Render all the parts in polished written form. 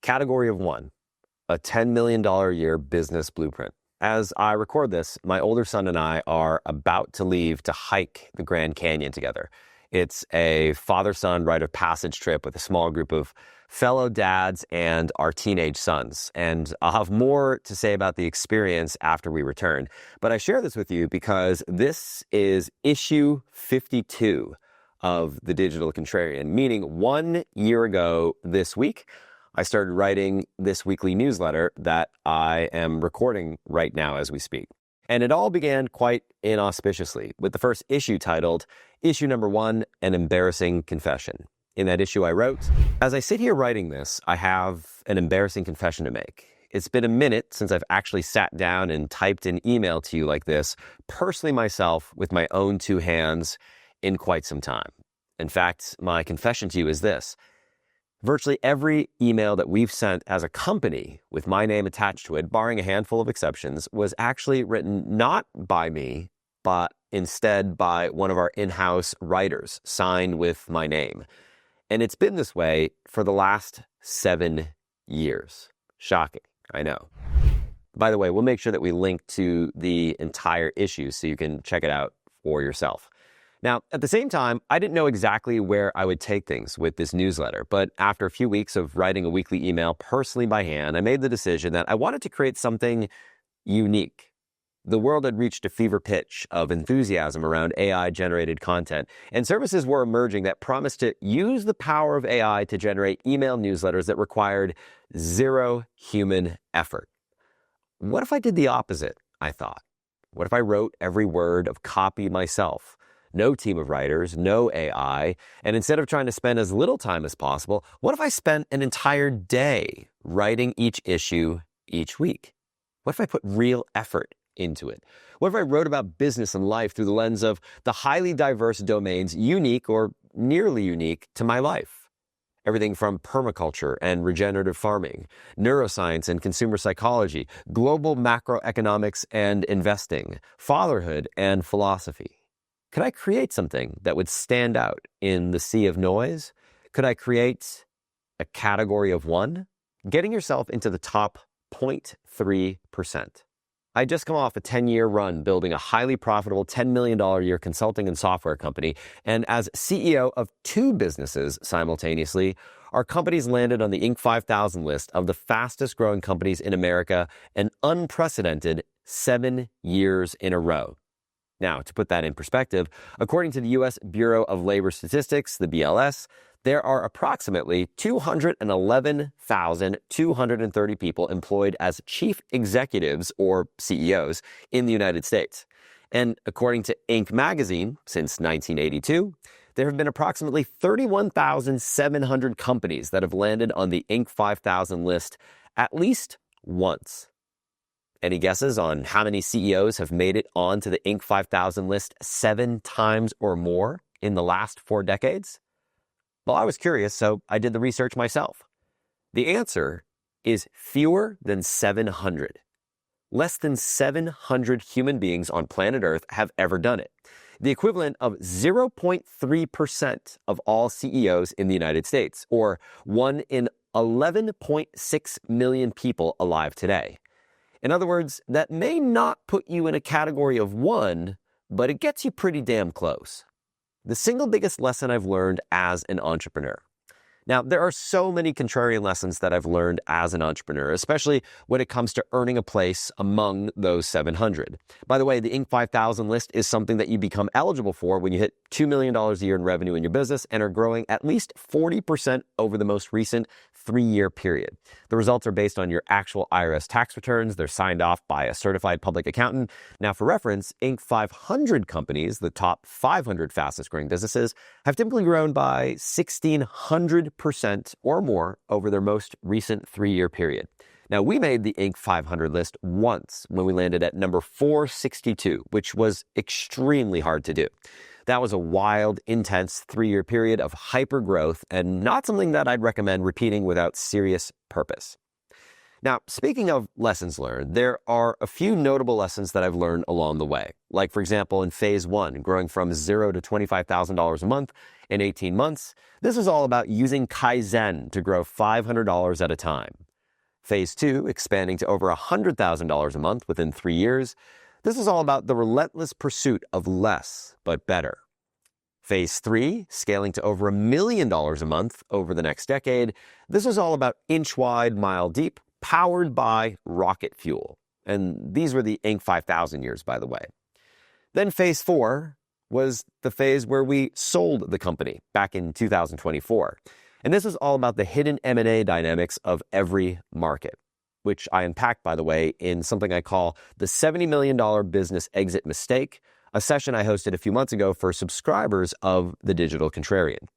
Category of 1, a $10 million a year business blueprint. As I record this, my older son and I are about to leave to hike the Grand Canyon together. It's a father-son rite of passage trip with a small group of fellow dads and our teenage sons. And I'll have more to say about the experience after we return. But I share this with you because this is issue 52 of the Digital Contrarian, meaning 1 year ago this week, I started writing this weekly newsletter that I am recording right now as we speak. And it all began quite inauspiciously with the first issue titled, Issue Number 1, An Embarrassing Confession. In that issue I wrote, as I sit here writing this, I have an embarrassing confession to make. It's been a minute since I've actually sat down and typed an email to you like this, personally myself, with my own two hands, in quite some time. In fact, my confession to you is this. Virtually every email that we've sent as a company with my name attached to it, barring a handful of exceptions, was actually written not by me, but instead by one of our in-house writers, signed with my name. And it's been this way for the last 7 years. Shocking, I know. By the way, we'll make sure that we link to the entire issue so you can check it out for yourself. Now, at the same time, I didn't know exactly where I would take things with this newsletter, but after a few weeks of writing a weekly email personally by hand, I made the decision that I wanted to create something unique. The world had reached a fever pitch of enthusiasm around AI-generated content, and services were emerging that promised to use the power of AI to generate email newsletters that required zero human effort. What if I did the opposite, I thought? What if I wrote every word of copy myself? No team of writers, no AI, and instead of trying to spend as little time as possible, what if I spent an entire day writing each issue each week? What if I put real effort into it? What if I wrote about business and life through the lens of the highly diverse domains unique or nearly unique to my life? Everything from permaculture and regenerative farming, neuroscience and consumer psychology, global macroeconomics and investing, fatherhood and philosophy. Could I create something that would stand out in the sea of noise? Could I create a category of 1? Getting yourself into the top 0.3%. I'd just come off a 10-year run building a highly profitable $10 million a year consulting and software company, and as CEO of 2 businesses simultaneously, our companies landed on the Inc. 5000 list of the fastest growing companies in America, an unprecedented 7 years in a row. Now, to put that in perspective, according to the U.S. Bureau of Labor Statistics, the BLS, there are approximately 211,230 people employed as chief executives or CEOs in the United States. And according to Inc. magazine, since 1982, there have been approximately 31,700 companies that have landed on the Inc. 5000 list at least once. Any guesses on how many CEOs have made it onto the Inc. 5000 list 7 times or more in the last 4 decades? Well, I was curious, so I did the research myself. The answer is fewer than 700. Less than 700 human beings on planet Earth have ever done it. The equivalent of 0.3% of all CEOs in the United States, or 1 in 11.6 million people alive today. In other words, that may not put you in a category of 1, but it gets you pretty damn close. The single biggest lesson I've learned as an entrepreneur. Now, there are so many contrarian lessons that I've learned as an entrepreneur, especially when it comes to earning a place among those 700. By the way, the Inc. 5000 list is something that you become eligible for when you hit $2 million a year in revenue in your business and are growing at least 40% over the most recent 3-year period. The results are based on your actual IRS tax returns. They're signed off by a certified public accountant. Now, for reference, Inc. 500 companies, the top 500 fastest growing businesses, have typically grown by 1,600% or more over their most recent 3-year period. Now, we made the Inc. 500 list once when we landed at number 462, which was extremely hard to do. That was a wild, intense 3-year period of hyper growth and not something that I'd recommend repeating without serious purpose. Now, speaking of lessons learned, there are a few notable lessons that I've learned along the way. Like, for example, in phase 1, growing from $0 to $25,000 a month in 18 months, this is all about using Kaizen to grow $500 at a time. Phase 2, expanding to over $100,000 a month within 3 years, this is all about the relentless pursuit of less but better. Phase 3, scaling to over $1 million a month over the next decade, this is all about inch wide, mile deep, powered by rocket fuel. And these were the Inc. 5000 years, by the way. Then phase 4 was the phase where we sold the company back in 2024. And this is all about the hidden M&A dynamics of every market, which I unpacked, by the way, in something I call the $70 million business exit mistake, a session I hosted a few months ago for subscribers of the Digital Contrarian.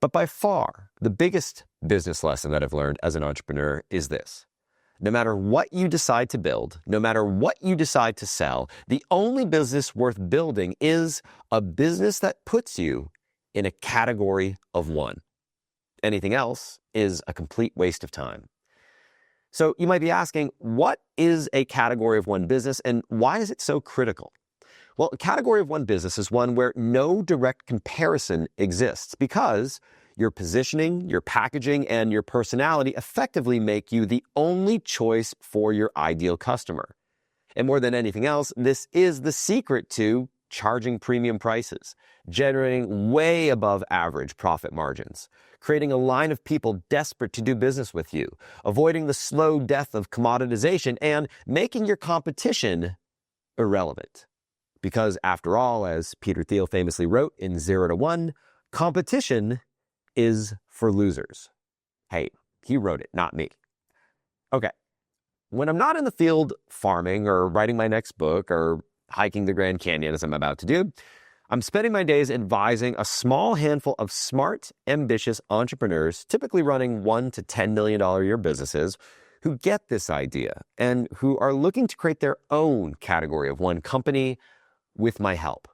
But by far, the biggest business lesson that I've learned as an entrepreneur is this. No matter what you decide to build, no matter what you decide to sell, the only business worth building is a business that puts you in a category of one. Anything else is a complete waste of time. So you might be asking, what is a category of one business and why is it so critical? Well, a category of one business is one where no direct comparison exists because your positioning, your packaging, and your personality effectively make you the only choice for your ideal customer. And more than anything else, this is the secret to charging premium prices, generating way above average profit margins, creating a line of people desperate to do business with you, avoiding the slow death of commoditization, and making your competition irrelevant. Because after all, as Peter Thiel famously wrote in 0 to 1, competition is for losers. Hey, he wrote it, not me. Okay, when I'm not in the field farming or writing my next book or hiking the Grand Canyon as I'm about to do, I'm spending my days advising a small handful of smart, ambitious entrepreneurs, typically running $1 to $10 million a year businesses, who get this idea and who are looking to create their own category of one company with my help.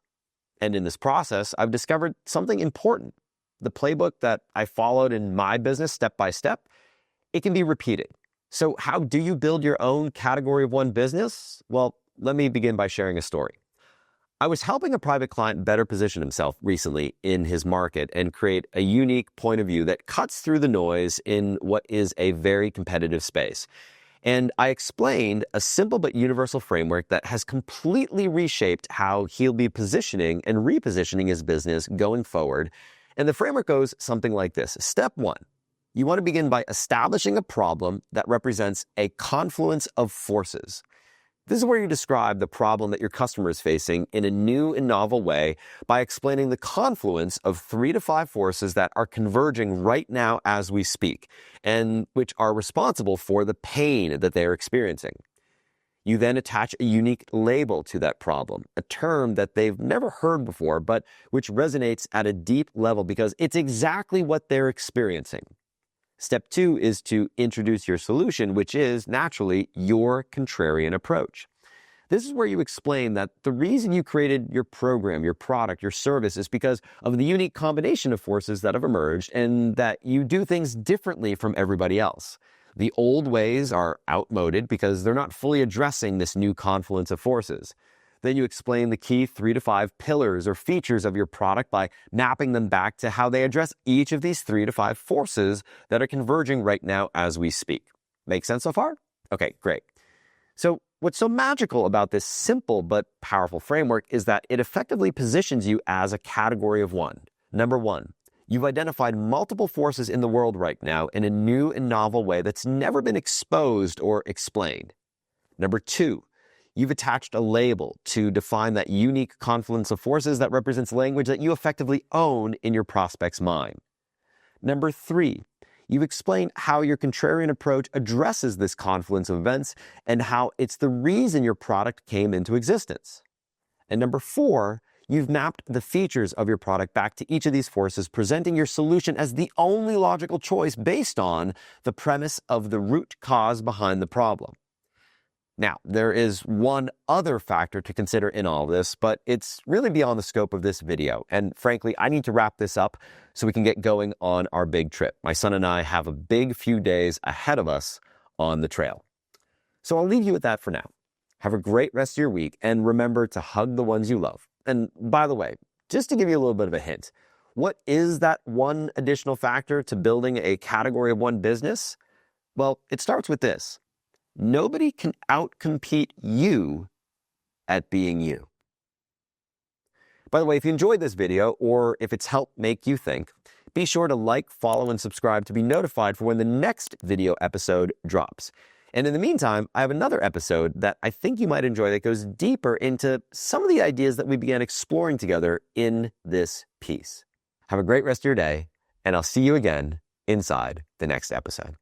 And in this process, I've discovered something important. The playbook that I followed in my business step by step, it can be repeated. So how do you build your own category of one business? Well, let me begin by sharing a story. I was helping a private client better position himself recently in his market and create a unique point of view that cuts through the noise in what is a very competitive space. And I explained a simple but universal framework that has completely reshaped how he'll be positioning and repositioning his business going forward. And the framework goes something like this. Step 1, you want to begin by establishing a problem that represents a confluence of forces. This is where you describe the problem that your customer is facing in a new and novel way by explaining the confluence of 3 to 5 forces that are converging right now as we speak, and which are responsible for the pain that they're experiencing. You then attach a unique label to that problem, a term that they've never heard before, but which resonates at a deep level because it's exactly what they're experiencing. Step 2 is to introduce your solution, which is, naturally, your contrarian approach. This is where you explain that the reason you created your program, your product, your service is because of the unique combination of forces that have emerged and that you do things differently from everybody else. The old ways are outmoded because they're not fully addressing this new confluence of forces. Then you explain the key 3 to 5 pillars or features of your product by mapping them back to how they address each of these 3 to 5 forces that are converging right now as we speak. Make sense so far? Okay, great. So what's so magical about this simple but powerful framework is that it effectively positions you as a category of one. Number 1, you've identified multiple forces in the world right now in a new and novel way that's never been exposed or explained. Number 2, you've attached a label to define that unique confluence of forces that represents language that you effectively own in your prospect's mind. Number 3, you've explained how your contrarian approach addresses this confluence of events and how it's the reason your product came into existence. And number 4, you've mapped the features of your product back to each of these forces, presenting your solution as the only logical choice based on the premise of the root cause behind the problem. Now, there is one other factor to consider in all this, but it's really beyond the scope of this video. And frankly, I need to wrap this up so we can get going on our big trip. My son and I have a big few days ahead of us on the trail. So I'll leave you with that for now. Have a great rest of your week, and remember to hug the ones you love. And by the way, just to give you a little bit of a hint, what is that one additional factor to building a category of one business? Well, it starts with this. Nobody can outcompete you at being you. By the way, if you enjoyed this video, or if it's helped make you think, be sure to like, follow, and subscribe to be notified for when the next video episode drops. And in the meantime, I have another episode that I think you might enjoy that goes deeper into some of the ideas that we began exploring together in this piece. Have a great rest of your day, and I'll see you again inside the next episode.